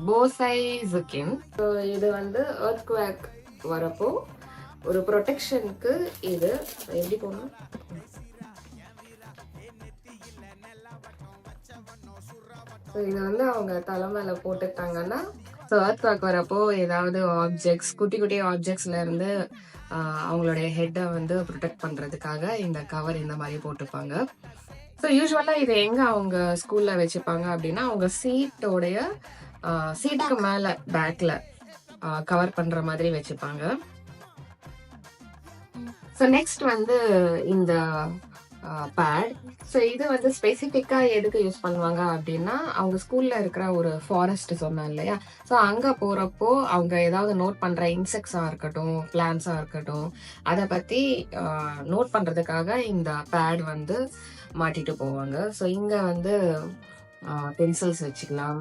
போசை ஜுக்கின். இது வந்து எர்த்குவேக் வரப்போ ஒரு ப்ரொடெக்ஷனுக்கு இது எப்படி போகணும். ஸோ இது வந்து அவங்க தலைமையில போட்டுட்டாங்கன்னா ஸோ எர்த்குவேக் வரப்போ ஏதாவது ஆப்ஜெக்ட்ஸ் குட்டி குட்டி ஆப்ஜெக்ட்ஸ்ல இருந்து அவங்களுடைய ஹெட்டை வந்து ப்ரொடெக்ட் பண்றதுக்காக இந்த கவர் இந்த மாதிரி போட்டுப்பாங்க. ஸோ யூஸ்வலா இது எங்க அவங்க ஸ்கூல்ல வச்சுப்பாங்க அப்படின்னா அவங்க சீட்டுக்கு மேல பேக்ல கவர் பண்ற மாதிரி வச்சுப்பாங்க. ஸோ நெக்ஸ்ட் வந்து இந்த பேட். ஸோ இது வந்து ஸ்பெசிஃபிக்கா எதுக்கு யூஸ் பண்ணுவாங்க அப்படின்னா அவங்க ஸ்கூல்ல இருக்கிற ஒரு ஃபாரஸ்ட் சொன்னேன் இல்லையா, ஸோ அங்க போறப்போ அவங்க ஏதாவது நோட் பண்ற இன்செக்ட்ஸா இருக்கட்டும் பிளான்ஸா இருக்கட்டும் அதை பத்தி நோட் பண்றதுக்காக இந்த பேட் வந்து மாட்டிட்டு போவாங்க. ஸோ இங்க வந்து பென்சில்ஸ் வச்சுக்கலாம்,